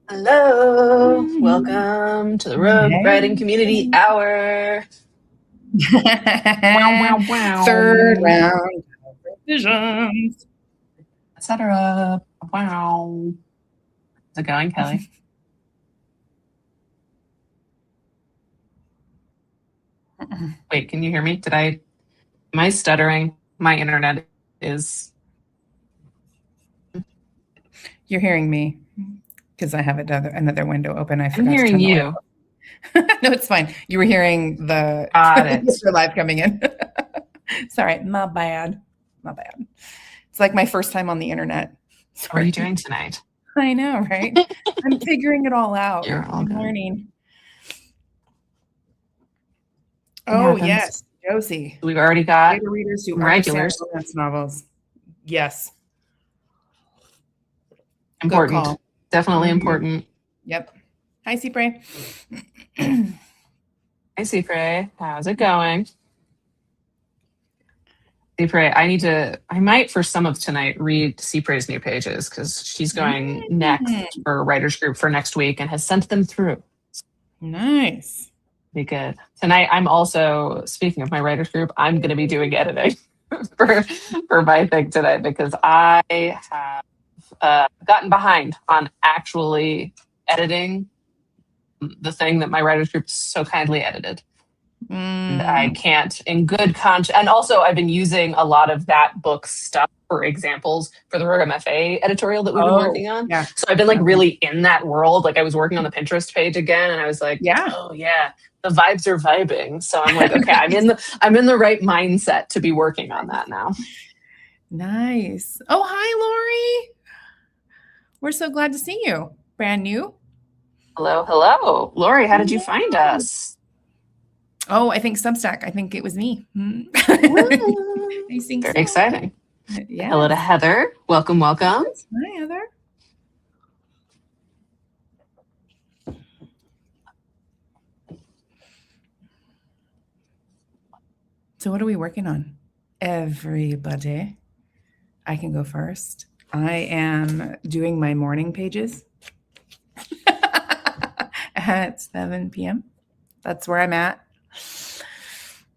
Hello, welcome to the Rogue Writing Community Hour. Wow, wow, wow. Third round revisions, etc. Wow. How's it going, Kelly? Wait, can you hear me? Am I stuttering? My internet is... You're hearing me because I have another window open. I'm hearing you. No, it's fine. You were hearing the live coming in. Sorry, my bad. It's like my first time on the internet. Sorry. What are you doing tonight? I know, right? I'm figuring it all out. I'm learning. Oh, yes, Josie. We've already got readers who regulars. Romance novels. Yes. Important. Definitely important. Yep. Hi, Cypre. Hi, Cypre. How's it going? Cypre, I might for some of tonight read Cypre's new pages because she's going next for writers group for next week and has sent them through. Nice. Be good. Tonight, I'm also, speaking of my writers group, I'm going to be doing editing for my thing tonight because I have gotten behind on actually editing the thing that my writers group so kindly edited. And I can't in good conscience. And also I've been using a lot of that book stuff for examples for the Rogue MFA editorial that we've been working on. Yeah. So I've been like really in that world. Like I was working on the Pinterest page again and I was like, oh yeah, the vibes are vibing. So I'm like, okay, I'm in the right mindset to be working on that now. Nice. Oh, hi, Lori. We're so glad to see you. Brand new. Hello. Lori, how did you find us? Oh, I think Substack. I think it was me. Very exciting. Yeah. Hello to Heather. Welcome. Hi, Heather. So what are we working on? Everybody. I can go first. I am doing my morning pages at 7 p.m. That's where I'm at.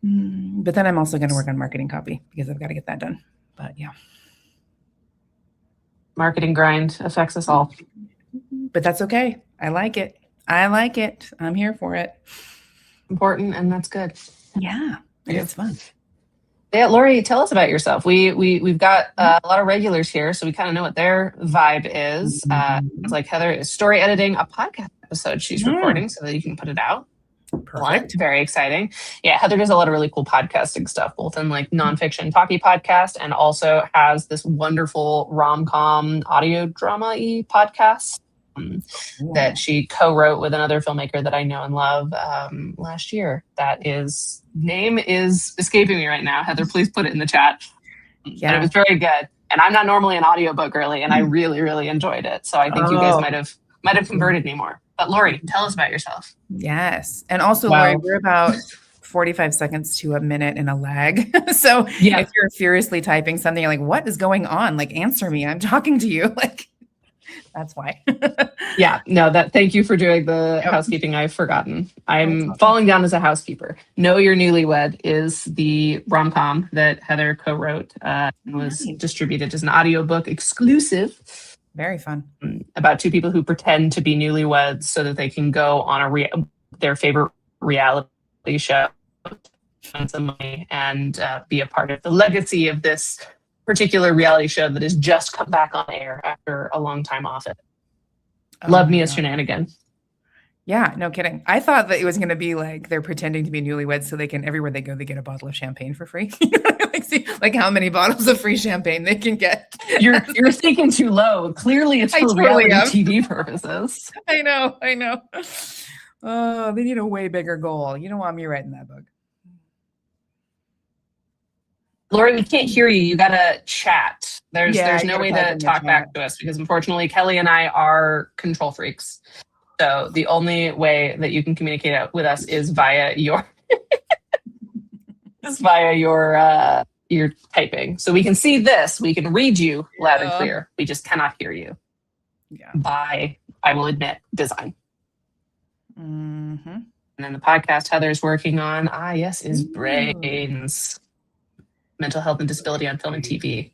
But then I'm also going to work on marketing copy because I've got to get that done. But yeah. Marketing grind affects us all. But that's okay. I like it. I'm here for it. Important, and that's good. Yeah. It's fun. Yeah, Lori, tell us about yourself. We've got a lot of regulars here, so we kind of know what their vibe is. It's like Heather is story editing a podcast episode she's recording so that you can put it out. Perfect. Very exciting. Yeah, Heather does a lot of really cool podcasting stuff, both in like nonfiction talkie podcast and also has this wonderful rom-com audio drama-y podcast that she co-wrote with another filmmaker that I know and love last year. That is, name is escaping me right now. Heather, please put it in the chat. Yeah. But it was very good. And I'm not normally an audiobook girly, and I really, really enjoyed it. So I think you guys might have converted me more. But Lori, tell us about yourself. Yes. And also, Lori, we're about 45 seconds to a minute in a lag. So if you're furiously typing something, you're like, what is going on? Like, answer me. I'm talking to you. Like, that's why. Thank you for doing the housekeeping. I've forgotten. I'm falling down as a housekeeper. Know Your Newlywed is the rom-com that Heather co-wrote and was distributed as an audiobook exclusive. Very fun. About two people who pretend to be newlyweds so that they can go on their favorite reality show, spend some money, and be a part of the legacy of this particular reality show that has just come back on air after a long time off it. Love me as Shenanigan. Yeah, no kidding. I thought that it was going to be like they're pretending to be newlyweds so they can, everywhere they go, they get a bottle of champagne for free. like how many bottles of free champagne they can get. You're thinking too low. Clearly it's for reality TV purposes. I know. Oh, they need a way bigger goal. You don't want me writing that book. Lori, we can't hear you. You gotta chat. There's no way to talk back to us because unfortunately Kelly and I are control freaks. So the only way that you can communicate with us is via your your typing. So we can see this. We can read you loud and clear. We just cannot hear you. Yeah. By, I will admit, design. Mm-hmm. And then the podcast Heather's working on, is Brains. Mental health and disability on film and TV.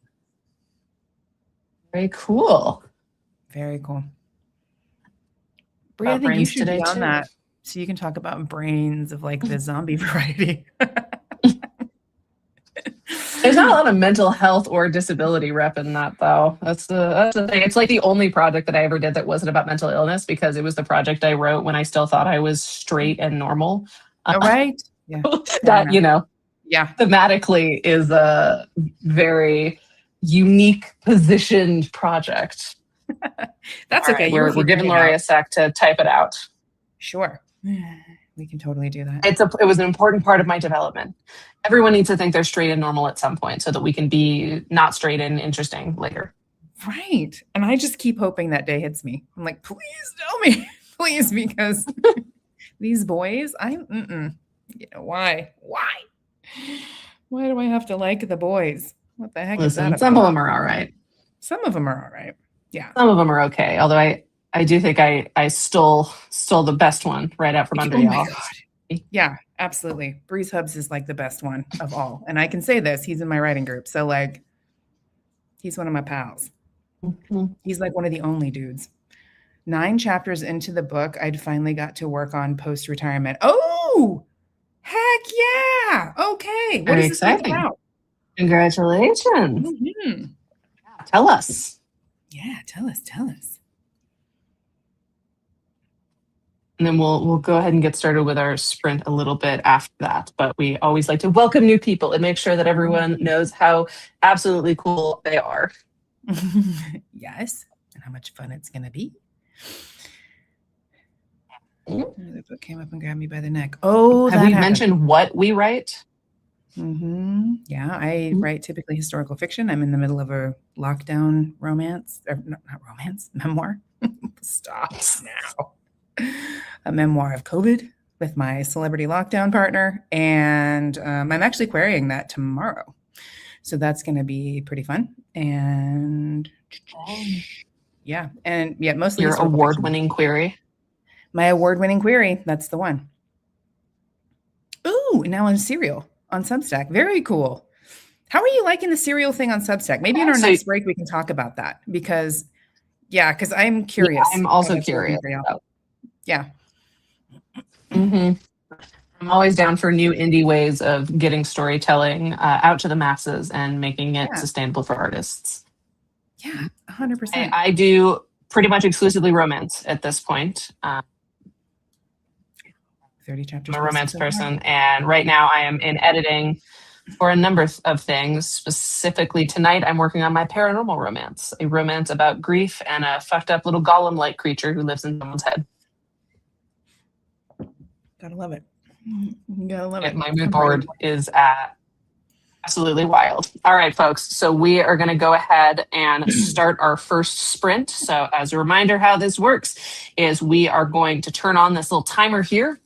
Very cool. Very cool. Bria, I think you should be on that so you can talk about Brains of like the zombie variety. There's not a lot of mental health or disability rep in that, though. That's the thing. It's like the only project that I ever did that wasn't about mental illness because it was the project I wrote when I still thought I was straight and normal. Right. Yeah. That, thematically is a very unique positioned project. That's okay. We're giving Lori a sec to type it out. Sure. We can totally do that. It was an important part of my development. Everyone needs to think they're straight and normal at some point so that we can be not straight and interesting later. Right. And I just keep hoping that day hits me. I'm like, please tell me. Please, because these boys, why? Why do I have to like the boys? What the heck is that? Some of them are all right. Some of them are all right. Yeah. Some of them are okay. Although I do think I stole the best one right out from under y'all. Yeah, absolutely. Breeze Hubs is like the best one of all. And I can say this, he's in my writing group. So like, he's one of my pals. Mm-hmm. He's like one of the only dudes. 9 chapters into the book, I'd finally got to work on post-retirement. Oh, heck yeah. Okay. What is exciting. This about? Congratulations. Mm-hmm. Tell us. Yeah, tell us. And then we'll go ahead and get started with our sprint a little bit after that. But we always like to welcome new people and make sure that everyone knows how absolutely cool they are. Yes. And how much fun it's going to be. The book came up and grabbed me by the neck. Oh, have we mentioned what we write? Mm-hmm. Yeah, I write typically historical fiction. I'm in the middle of a lockdown romance, or not romance, memoir. Stop now. A memoir of COVID. with my celebrity lockdown partner, and I'm actually querying that tomorrow. So that's going to be pretty fun. And yeah, most of the Your historical fiction. award-winning query. My award-winning query. That's the one. Ooh, now on Serial on Substack. Very cool. How are you liking the Serial thing on Substack? Maybe in our next break we can talk about that because I'm curious. Yeah, I'm also curious. Yeah. Mm-hmm. I'm always down for new indie ways of getting storytelling out to the masses and making it sustainable for artists. Yeah, 100%. I do pretty much exclusively romance at this point. 30 chapters. I'm a romance person, and right now I am in editing for a number of things. Specifically tonight, I'm working on my paranormal romance, a romance about grief and a fucked up little golem-like creature who lives in someone's head. Gotta love it. Gotta love it. My mood board is absolutely wild. All right, folks. So we are going to go ahead and start our first sprint. So as a reminder, how this works is we are going to turn on this little timer here.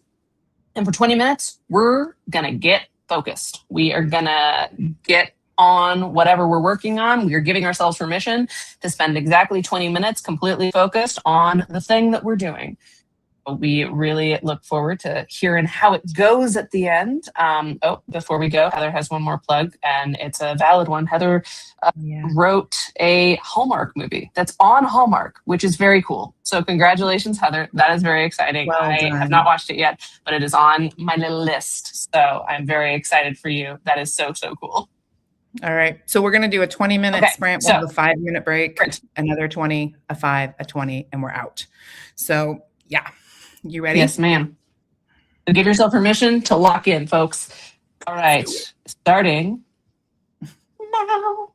And for 20 minutes, we're going to get focused. We are going to get on whatever we're working on. We are giving ourselves permission to spend exactly 20 minutes completely focused on the thing that we're doing. We really look forward to hearing how it goes at the end. Before we go, Heather has one more plug, and it's a valid one. Heather wrote a Hallmark movie that's on Hallmark, which is very cool. So congratulations, Heather. That is very exciting. Well I have not watched it yet, but it is on my little list. So I'm very excited for you. That is so, so cool. All right. So we're going to do a 20-minute sprint. We'll have a 5-minute break, another 20, a 5, a 20, and we're out. So yeah. You ready? Yes, ma'am. Give yourself permission to lock in, folks. All right. Starting now.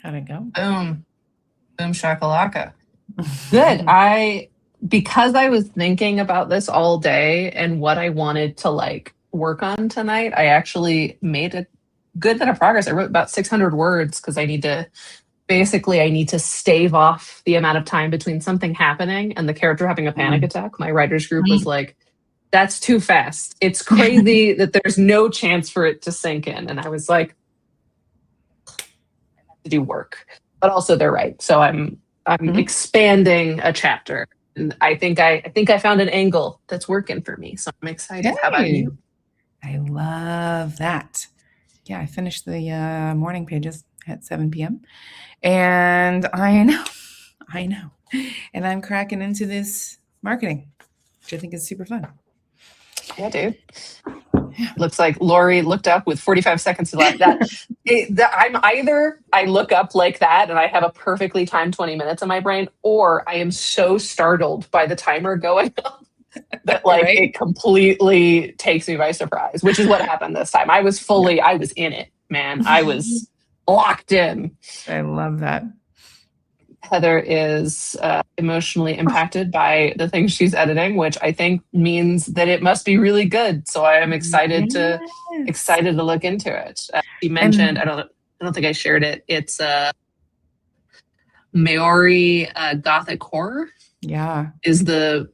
How'd it go? Boom. Boom shakalaka. Good. Because I was thinking about this all day and what I wanted to like work on tonight, I actually made a good bit of progress. I wrote about 600 words because I need to stave off the amount of time between something happening and the character having a panic attack. My writers group was like, that's too fast. It's crazy that there's no chance for it to sink in. And I was like, I have to do work. But also they're right. So I'm expanding a chapter. And I think I found an angle that's working for me. So I'm excited. Hey. How about you? I love that. Yeah, I finished the morning pages at 7 p.m. And I know. And I'm cracking into this marketing, which I think is super fun. Yeah, dude. Looks like Lori looked up with 45 seconds left. I look up like that and I have a perfectly timed 20 minutes in my brain, or I am so startled by the timer going up that it completely takes me by surprise, which is what happened this time. I was in it, man. I was locked in. I love that. Heather is emotionally impacted by the things she's editing, which I think means that it must be really good. So I am excited to look into it. She mentioned, I don't think I shared it. It's Maori Gothic horror. Yeah, is the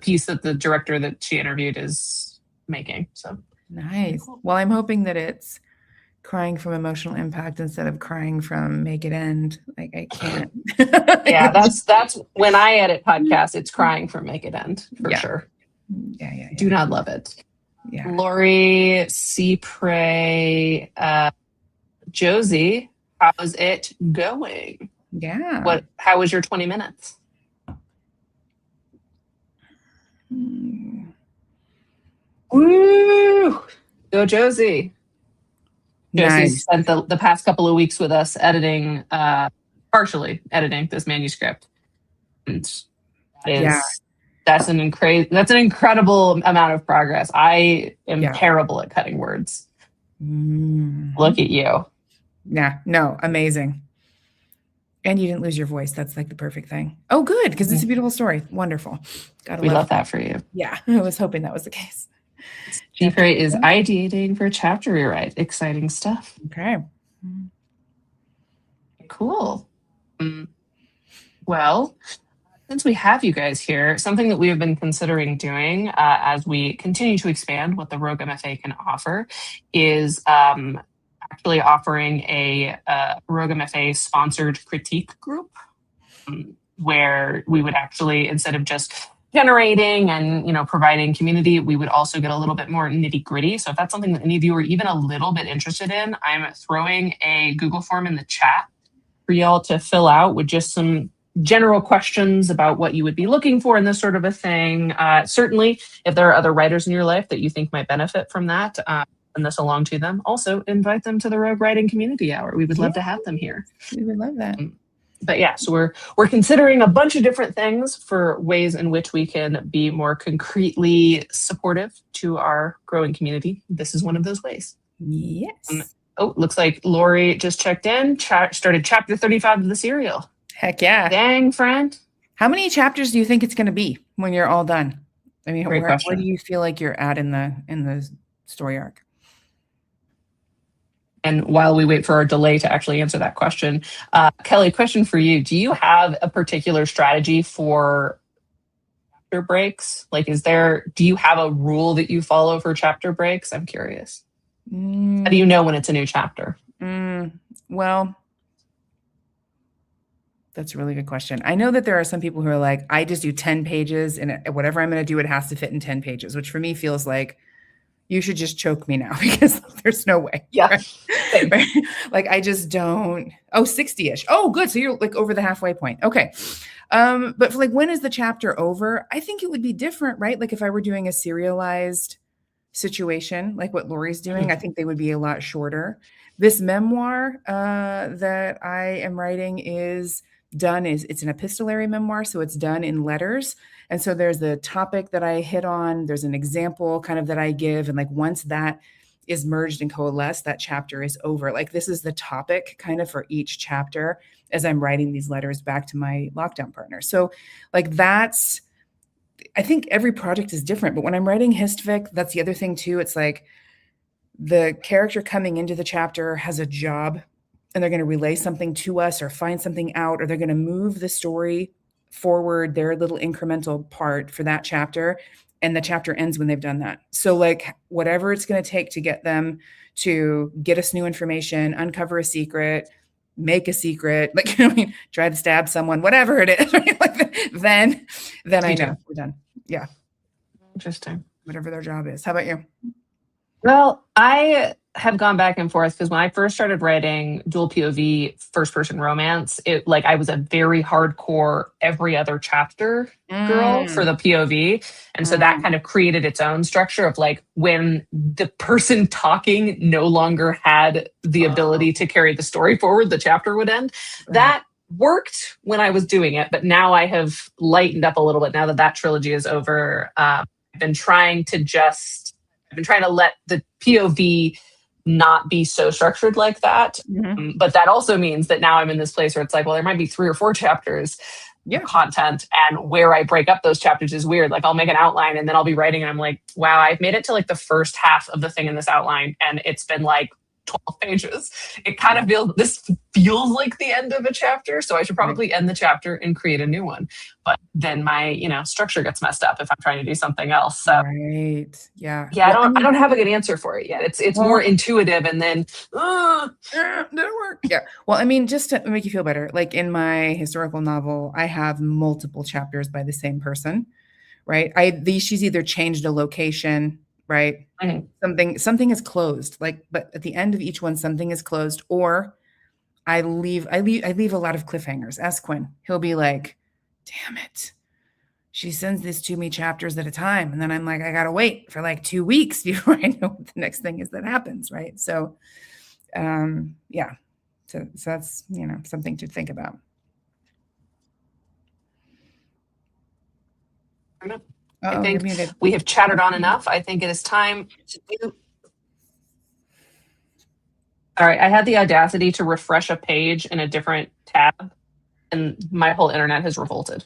piece that the director that she interviewed is making. So nice. Well, I'm hoping that it's crying from emotional impact instead of crying from make it end. Like I can't. Yeah, that's when I edit podcasts, it's crying from make it end for sure. Yeah. Do not love it. Yeah. Lori, Cypre, Josie, how's it going? Yeah. How was your 20 minutes? Woo! Go Josie. Josie's spent the past couple of weeks with us partially editing this manuscript. And that's an incredible amount of progress. I am terrible at cutting words. Look at you. Yeah, no, amazing. And you didn't lose your voice. That's like the perfect thing. Oh, good, because it's a beautiful story. Wonderful. We love that for you. Yeah, I was hoping that was the case. Cypre is ideating for chapter rewrite. Exciting stuff. Okay. Cool. Well, since we have you guys here, something that we have been considering doing as we continue to expand what the Rogue MFA can offer is actually offering a Rogue MFA sponsored critique group where we would actually, instead of just generating and providing community, we would also get a little bit more nitty gritty. So if that's something that any of you are even a little bit interested in, I'm throwing a Google form in the chat for y'all to fill out with just some general questions about what you would be looking for in this sort of a thing. Certainly, if there are other writers in your life that you think might benefit from that, send this along to them. Also, invite them to the Rogue Writing Community Hour. We would love to have them here. We would love that. But yeah, so we're considering a bunch of different things for ways in which we can be more concretely supportive to our growing community. This is one of those ways. Yes. Looks like Lori just checked in, started chapter 35 of the serial. Heck yeah. Dang, friend. How many chapters do you think it's going to be when you're all done? I mean, where do you feel like you're at in the story arc? And while we wait for our delay to actually answer that question, Kelly, question for you. Do you have a particular strategy for chapter breaks? Like, do you have a rule that you follow for chapter breaks? I'm curious. How do you know when it's a new chapter? Well, that's a really good question. I know that there are some people who are like, I just do 10 pages and whatever I'm going to do, it has to fit in 10 pages, which for me feels like you should just choke me now because there's no way. Yeah. Right? Like I just don't. 60-ish. Oh, good. So you're like over the halfway point. Okay. But for like, when is the chapter over? I think it would be different, right? Like if I were doing a serialized situation, like what Lori's doing, I think they would be a lot shorter. This memoir that I am writing is done. It's an epistolary memoir. So it's done in letters. And so there's the topic that I hit on. There's an example kind of that I give. And like once that is merged and coalesced, that chapter is over. Like this is the topic kind of for each chapter as I'm writing these letters back to my lockdown partner. So like that's, I think every project is different, but when I'm writing histfic, that's the other thing too. It's like the character coming into the chapter has a job and they're going to relay something to us or find something out, or they're going to move the story forward, their little incremental part for that chapter. And the chapter ends when they've done that. So like whatever it's going to take to get them to get us new information, uncover a secret, make a secret, like, you know what I mean, try to stab someone, whatever it is, right? Like, then I know we're done. Yeah. Interesting. Whatever their job is. How about you? Well, I have gone back and forth because when I first started writing dual POV first person romance, it like I was a very hardcore every other chapter girl for the POV. And so that kind of created its own structure of like when the person talking no longer had the ability to carry the story forward, the chapter would end. Right. That worked when I was doing it, but now I have lightened up a little bit now that that trilogy is over. I've been trying to let the POV not be so structured like that. Mhm. But that also means that now I'm in this place where it's like, well, there might be 3 or 4 chapters Yeah. of content, and where I break up those chapters is weird. Like I'll make an outline and then I'll be writing and I'm like, wow, I've made it to like the first half of the thing in this outline and it's been like 12 pages. It kind of feels like the end of a chapter. So I should probably end the chapter and create a new one. But then my, structure gets messed up if I'm trying to do something else. So Right. Yeah. yeah, Well, I don't have a good answer for it yet. It's more intuitive and then didn't work. Yeah. Well, I mean, just to make you feel better, like in my historical novel, I have multiple chapters by the same person, right? She's either changed a location, right? Something is closed, like, but at the end of each one, something is closed, or I leave a lot of cliffhangers. Ask Quinn. He'll be like, damn it. She sends this to me chapters at a time. And then I'm like, I got to wait for like 2 weeks before I know what the next thing is that happens. Right. So, yeah. So that's, something to think about. I You're think muted. we have chatted on enough. I think it is time to do. All right. I had the audacity to refresh a page in a different tab, and my whole internet has revolted.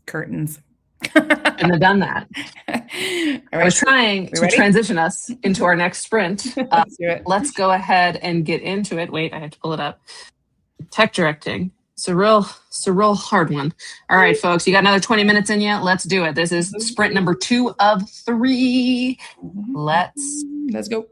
Curtains. And I've done that. I was trying to transition us into our next sprint. Let's do it. Let's go ahead and get into it. Wait, I have to pull it up. Tech directing. It's a real hard one. All right, folks, you got another 20 minutes in you. Let's do it. This is sprint number 2 of 3. Let's go.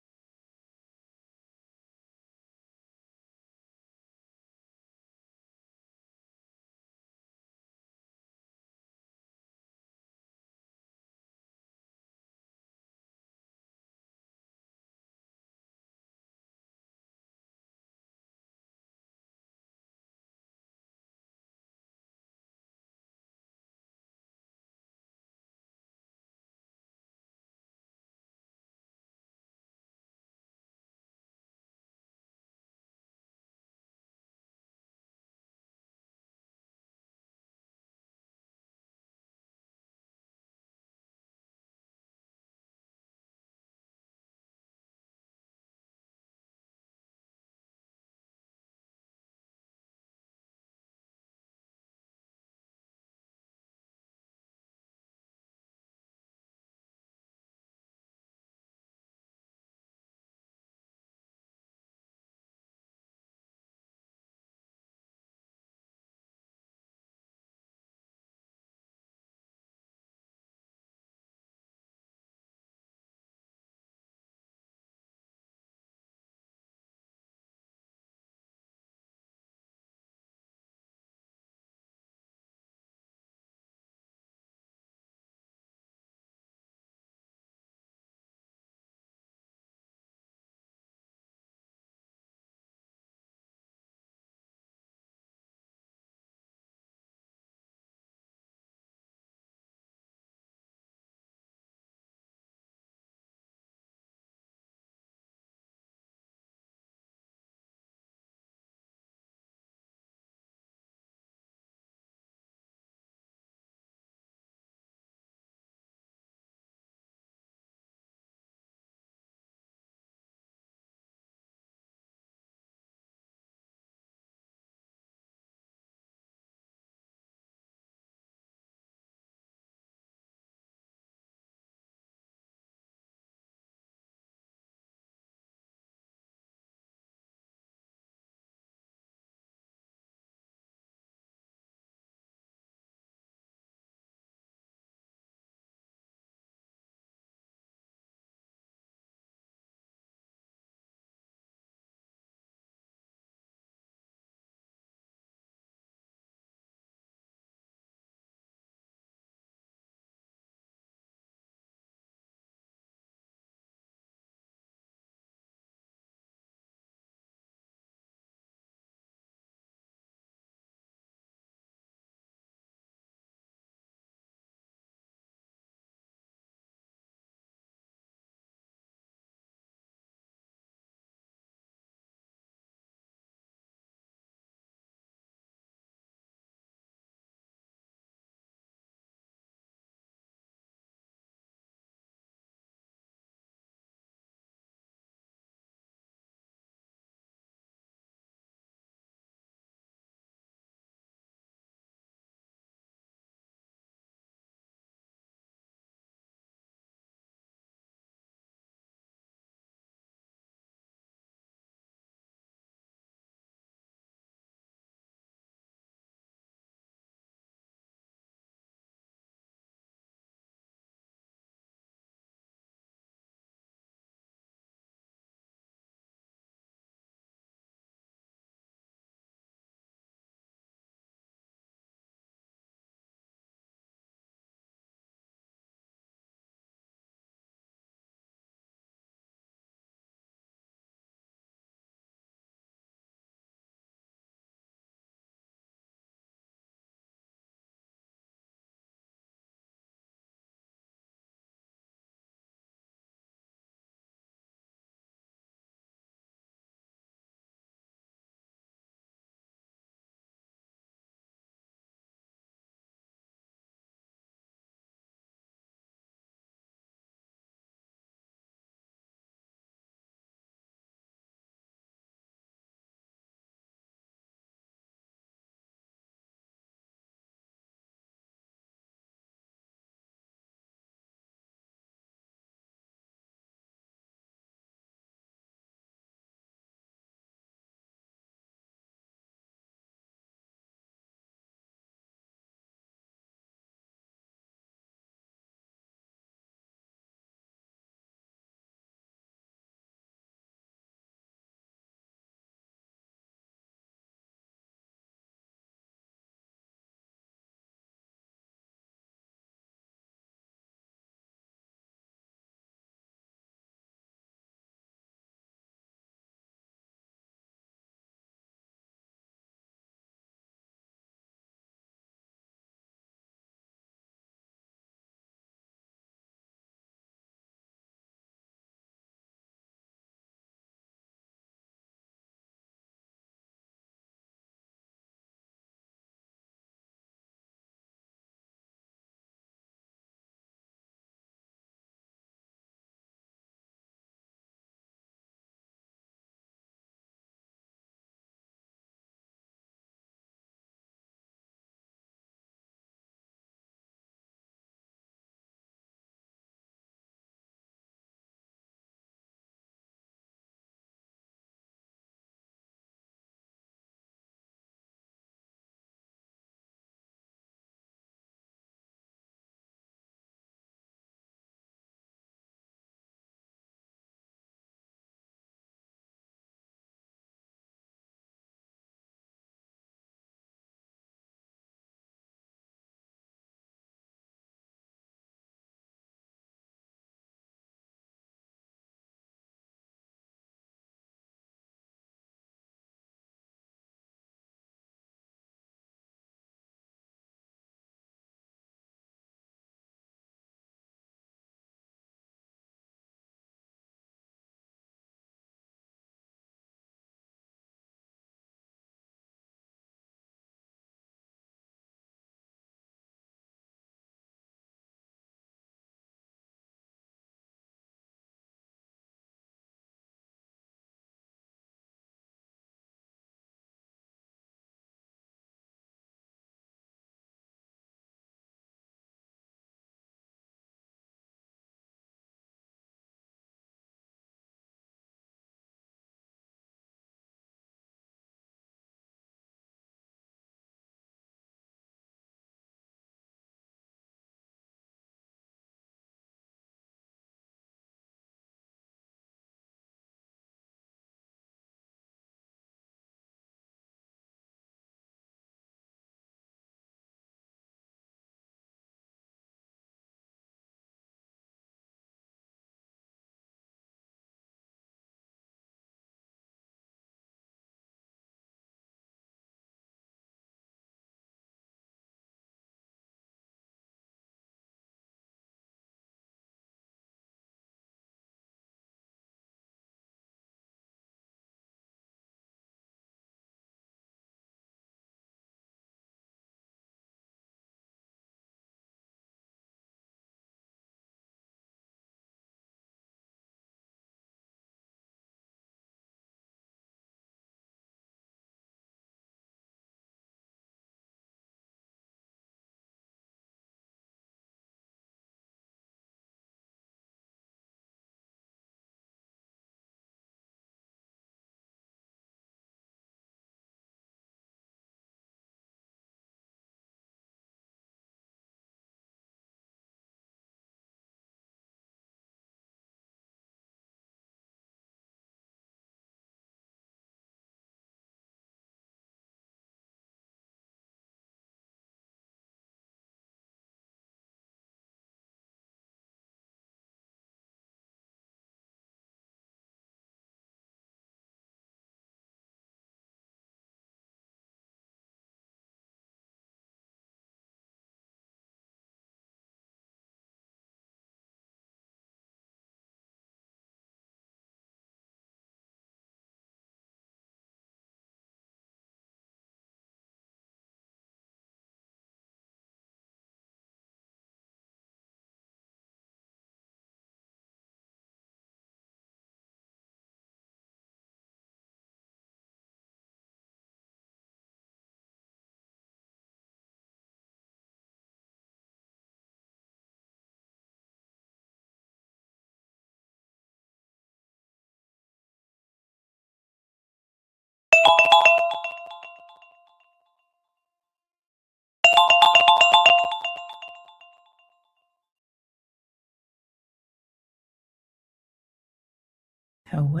Hello.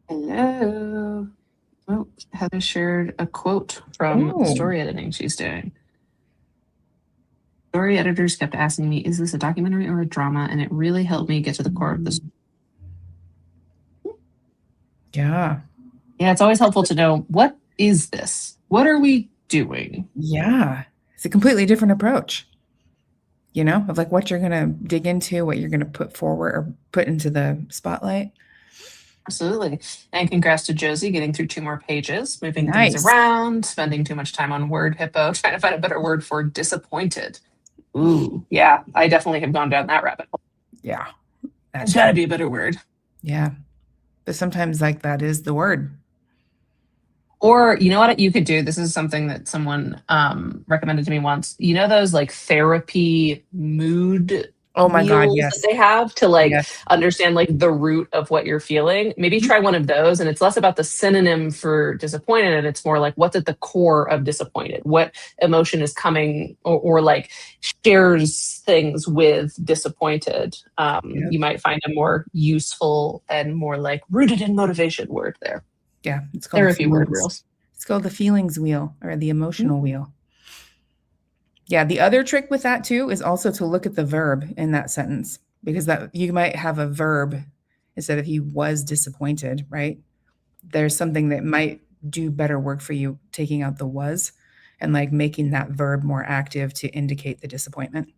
Hello. Oh, Heather shared a quote from Ooh. story editing she's doing. Story editors kept asking me, is this a documentary or a drama? And it really helped me get to the core of this. Yeah. Yeah, it's always helpful to know, what is this? What are we doing? Yeah. It's a completely different approach, of like what you're going to dig into, what you're going to put forward or put into the spotlight. Absolutely. And congrats to Josie getting through 2 more pages, moving Nice. things around, spending too much time on Word Hippo, trying to find a better word for disappointed. Ooh, yeah, I definitely have gone down that rabbit hole. Yeah. There's got to be a better word. Yeah. But sometimes like that is the word. Or you know what you could do? This is something that someone recommended to me once. You know those like therapy mood Oh my God, wheels yes. that they have to like Yes. understand like the root of what you're feeling? Maybe try one of those, and it's less about the synonym for disappointed, and it's more like what's at the core of disappointed. What emotion is coming or like shares things with disappointed. You might find a more useful and more like rooted in motivation word there. Yeah, it's called Therapy word reels. It's called the feelings wheel or the emotional wheel. Yeah, the other trick with that too is also to look at the verb in that sentence, because that you might have a verb instead of he was disappointed, right? There's something that might do better work for you taking out the was and like making that verb more active to indicate the disappointment.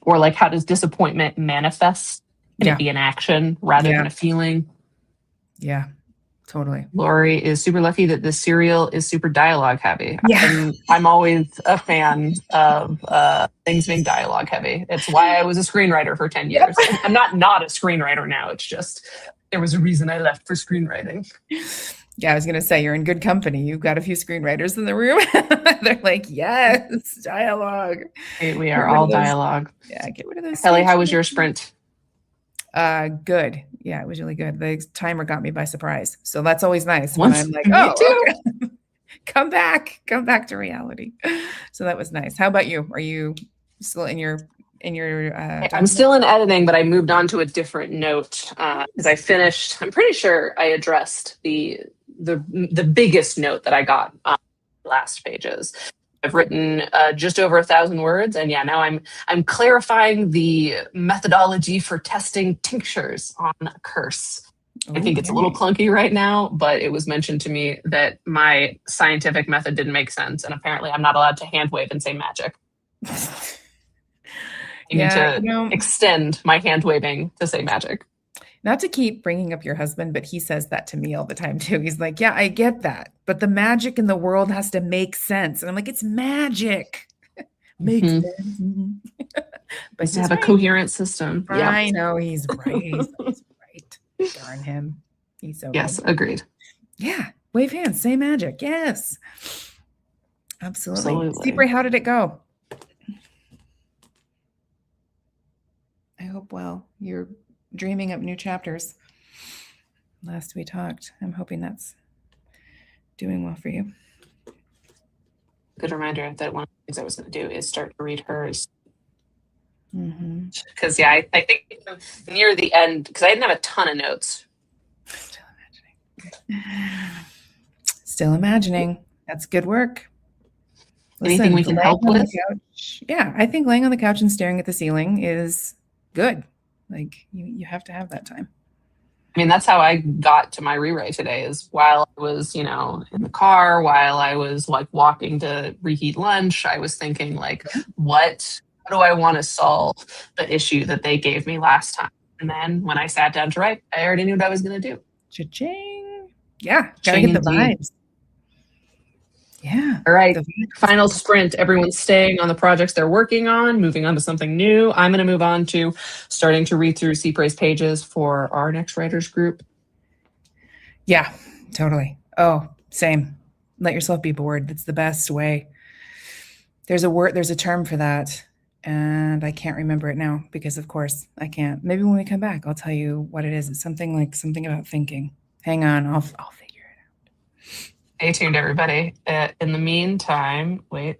Or like, how does disappointment manifest? Can it be an action rather than a feeling? Yeah, totally. Lori is super lucky that this serial is super dialogue heavy. Yeah. I'm always a fan of things being dialogue heavy. It's why I was a screenwriter for 10 years. Yep. I'm not a screenwriter now. It's just there was a reason I left for screenwriting. Yeah, I was going to say, you're in good company. You've got a few screenwriters in the room. They're like, yes, dialogue. We are all dialogue. Yeah, get rid of those. Kelly, how was your sprint? Good. Yeah, it was really good. The timer got me by surprise. So that's always nice Once, when I'm like, oh, okay. come back to reality. So that was nice. How about you? Are you still in your I'm still in editing, but I moved on to a different note because I finished. I'm pretty sure I addressed the biggest note that I got on the last pages. I've written just over 1,000 words, and yeah, now I'm clarifying the methodology for testing tinctures on a curse. I think it's a little clunky right now, but it was mentioned to me that my scientific method didn't make sense, and apparently I'm not allowed to hand wave and say magic. I need to extend my hand waving to say magic. Not to keep bringing up your husband, but he says that to me all the time too. He's like, yeah, I get that, but the magic in the world has to make sense. And I'm like, it's magic. Makes sense. But to have a coherent system. I know, he's right. He's right. Darn him. He's so yes, good. Agreed. Yeah. Wave hands, say magic. Yes. Absolutely. Seabury, how did it go? I hope well. You're dreaming up new chapters. Last we talked, I'm hoping that's doing well for you. Good reminder that one of the things I was going to do is start to read hers. Because I think near the end, because I didn't have a ton of notes. Still imagining. That's good work. Anything we can help with? Yeah, I think laying on the couch and staring at the ceiling is good. Like you have to have that time. I mean, that's how I got to my rewrite today, is while I was, in the car, while I was like walking to reheat lunch, I was thinking like, how do I want to solve the issue that they gave me last time? And then when I sat down to write, I already knew what I was going to do. Cha-ching. Yeah, gotta get the vibes. Yeah. All right. Final sprint. Everyone's staying on the projects they're working on, moving on to something new. I'm going to move on to starting to read through CPRA's pages for our next writers group. Yeah, totally. Oh, same. Let yourself be bored. That's the best way. There's a term for that, and I can't remember it now because, of course, I can't. Maybe when we come back, I'll tell you what it is. It's something about thinking. Hang on, I'll figure it out. Stay tuned, everybody. In the meantime, wait.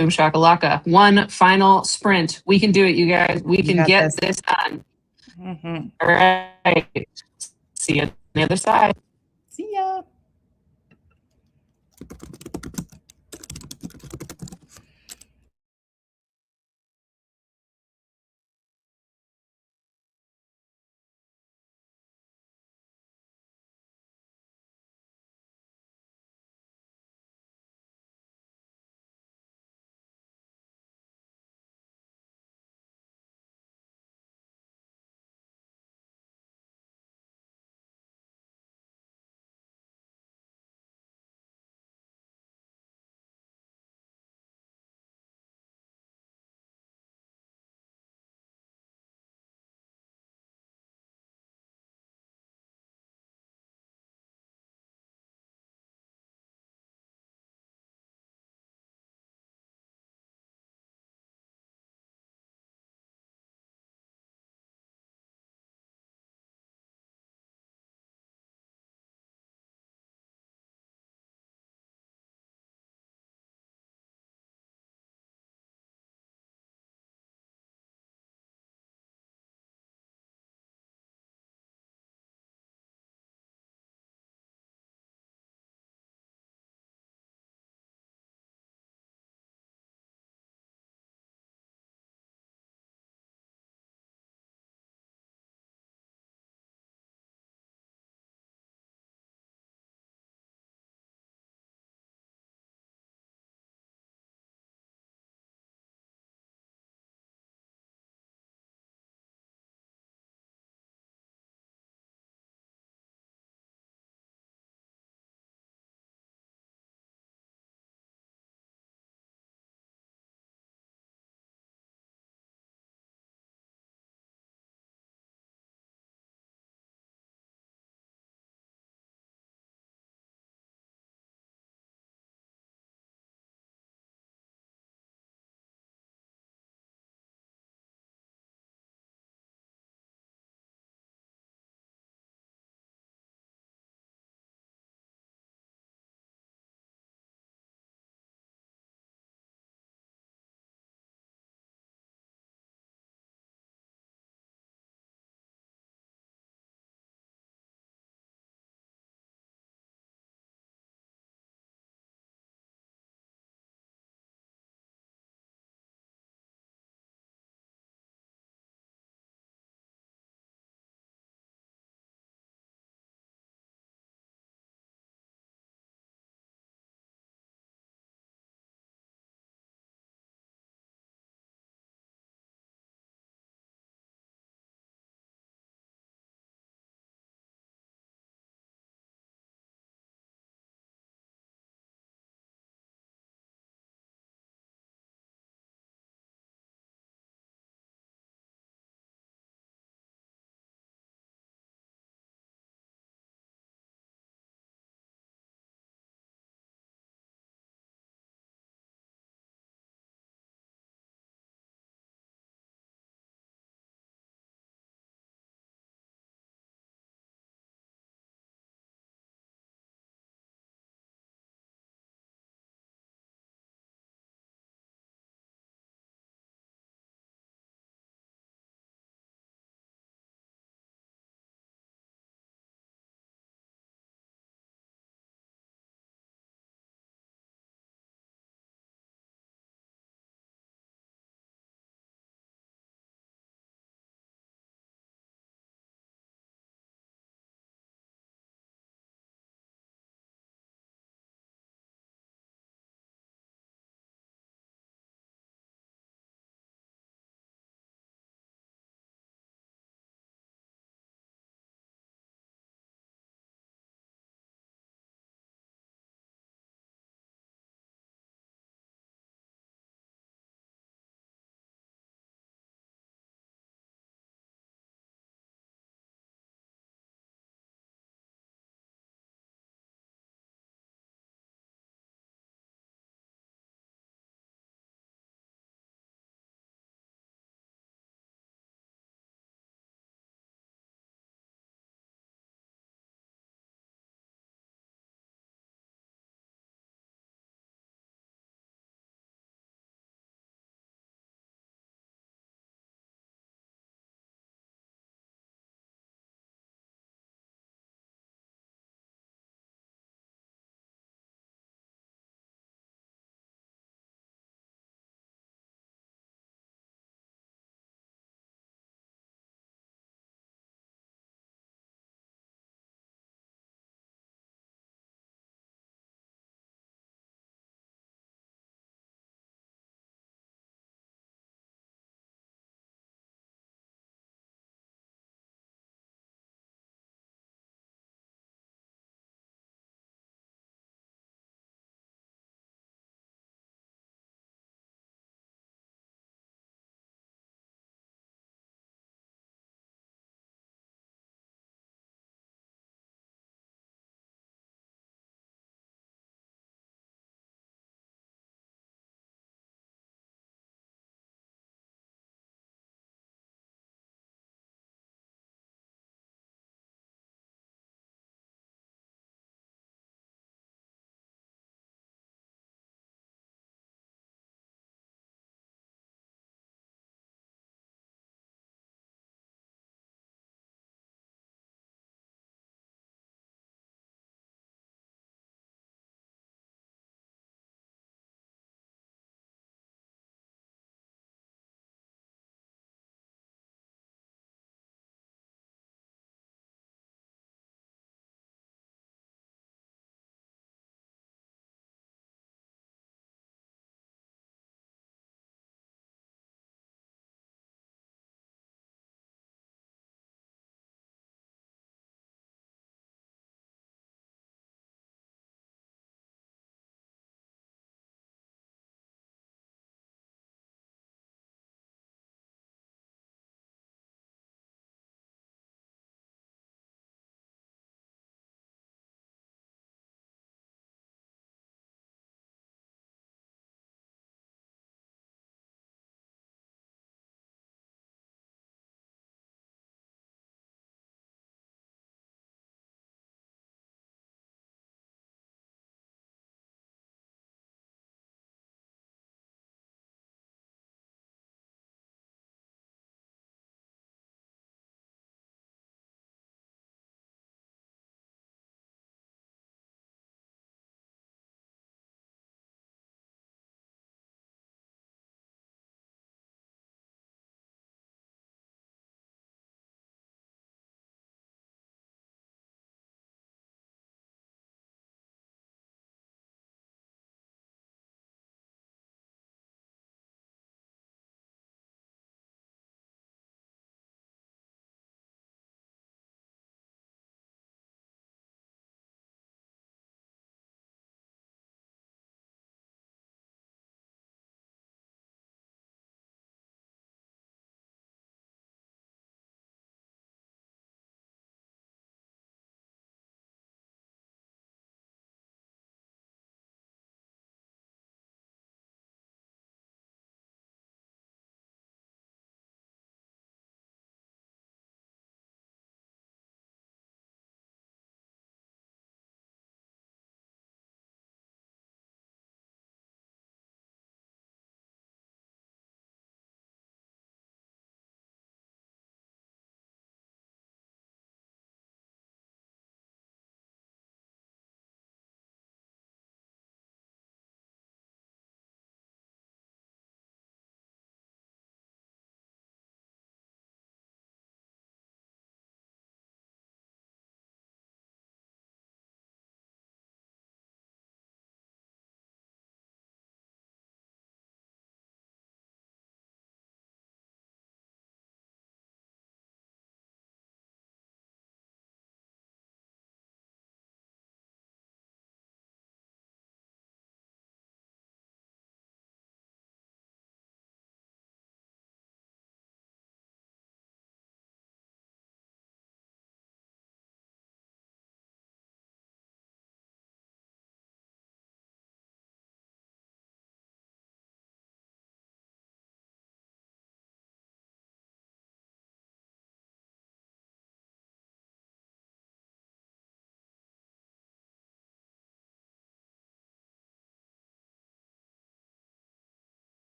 Boom shakalaka. One final sprint. We can do it, you guys. We You can got get this. this done. Mhm. All right. See you on the other side. See ya.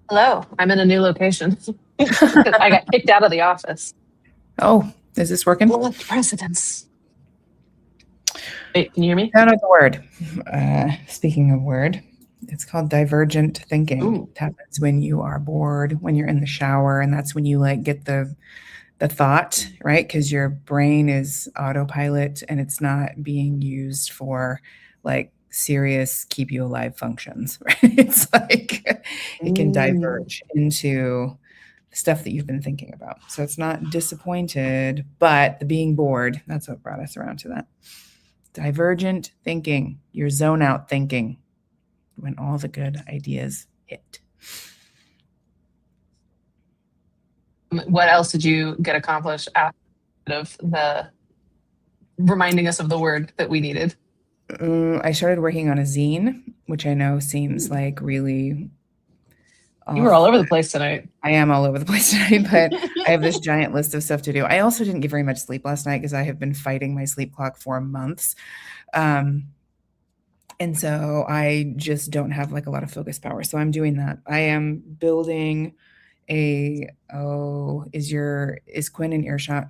Hello, I'm in a new location. I got kicked out of the office. Oh, is this working? Elect presidents. Wait, can you hear me? Found out the word. Speaking of word, it's called divergent thinking. Ooh. It happens when you are bored, when you're in the shower, and that's when you like get the thought, right? Because your brain is autopilot and it's not being used for like serious keep you alive functions, right? It's like it can diverge into stuff that you've been thinking about. So it's not disappointed, but the being bored, that's what brought us around to that. Divergent thinking, your zone out thinking when all the good ideas hit. What else did you get accomplished out of the reminding us of the word that we needed? I started working on a zine, which I know seems like really. You were all over the place tonight. I am all over the place tonight, but I have this giant list of stuff to do. I also didn't get very much sleep last night because I have been fighting my sleep clock for months. And so I just don't have like a lot of focus power. So I'm doing that. I am building is Quinn in earshot?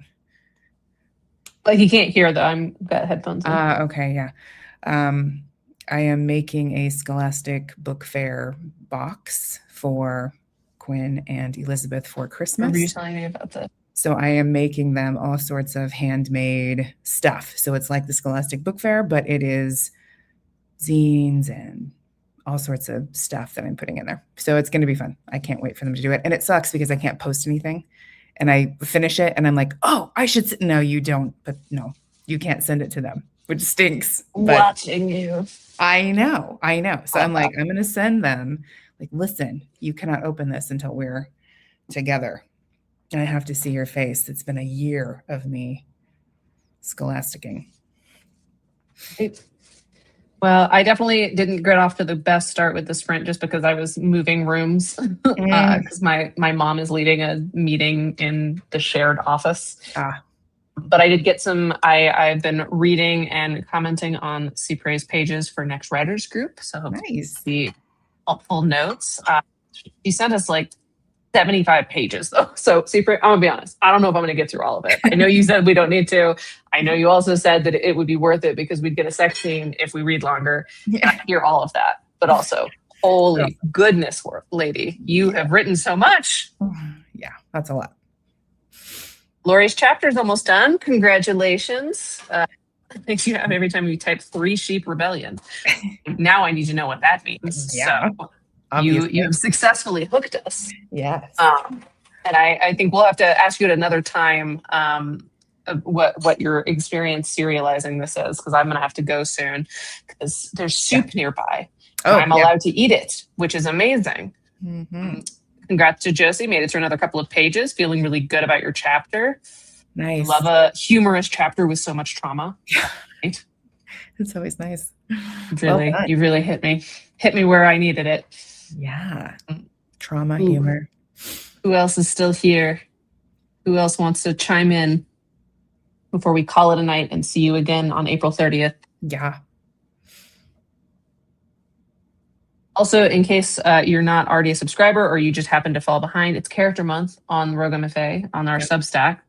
Like he can't hear though. I'm got headphones in. Okay, yeah. I am making a Scholastic Book Fair box for Quinn and Elizabeth for Christmas. Remember you telling me about that? So I am making them all sorts of handmade stuff. So it's like the Scholastic Book Fair, but it is zines and all sorts of stuff that I'm putting in there. So it's going to be fun. I can't wait for them to do it. And it sucks because I can't post anything. And I finish it and I'm like, oh, I should. No, you don't. But no, you can't send it to them, which stinks. But watching you. I know. So I'm like, I'm going to send them like, listen, you cannot open this until we're together. And I have to see your face. It's been a year of me scholasticking. Well, I definitely didn't get off to the best start with the sprint just because I was moving rooms because my mom is leading a meeting in the shared office. But I did get I've been reading and commenting on Cypre's pages for next writers group. So nice. The helpful notes. She sent us like 75 pages though. So Cypre, I'm gonna be honest. I don't know if I'm gonna get through all of it. I know you said we don't need to. I know you also said that it would be worth it because we'd get a sex scene if we read longer. Yeah. I hear all of that, but also, holy goodness, lady, you have written so much. Yeah, that's a lot. Lori's chapter is almost done. Congratulations. I think you have every time you type 3 sheep rebellion. Now I need to know what that means. Yeah. So you have successfully hooked us. Yes. And I think we'll have to ask you at another time what your experience serializing this is, because I'm going to have to go soon because there's soup nearby. I'm allowed to eat it, which is amazing. Mm-hmm. Congrats to Josie. Made it through another couple of pages. Feeling really good about your chapter. Nice. Love a humorous chapter with so much trauma. Yeah. Right? It's always nice. Really, you really hit me. Hit me where I needed it. Yeah. Trauma, humor. Who else is still here? Who else wants to chime in before we call it a night and see you again on April 30th? Yeah. Also, in case you're not already a subscriber or you just happen to fall behind, it's Character Month on Rogue MFA on our Substack.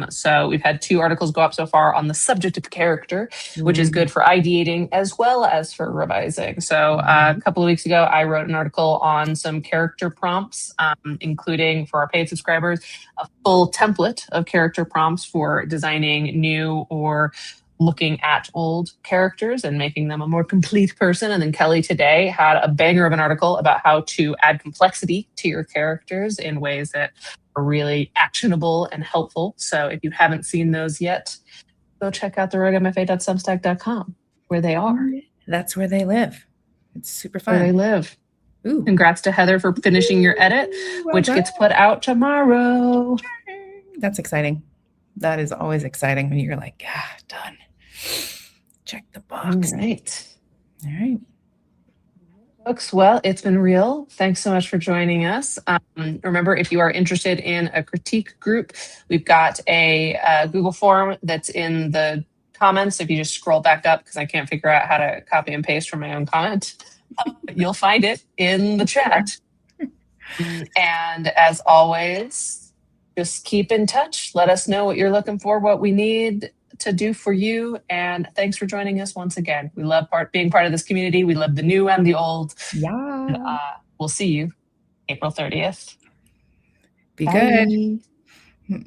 So we've had 2 articles go up so far on the subject of character, which is good for ideating as well as for revising. So a couple of weeks ago, I wrote an article on some character prompts, including for our paid subscribers, a full template of character prompts for designing new or looking at old characters and making them a more complete person. And then Kelly today had a banger of an article about how to add complexity to your characters in ways that are really actionable and helpful. So if you haven't seen those yet, go check out the roguemfa.substack.com where they are. That's where they live. It's super fun. Where they live. Ooh. Congrats to Heather for finishing your edit, which gets put out tomorrow. That's exciting. That is always exciting when you're like, yeah, done. Check the box. All right. Folks, well, it's been real. Thanks so much for joining us. Remember, if you are interested in a critique group, we've got a Google form that's in the comments. If you just scroll back up, because I can't figure out how to copy and paste from my own comment, you'll find it in the chat. And as always, just keep in touch. Let us know what you're looking for, what we need to do for you. And thanks for joining us once again. We love being part of this community. We love the new and the old. Yeah. And, we'll see you April 30th. Be Bye. good.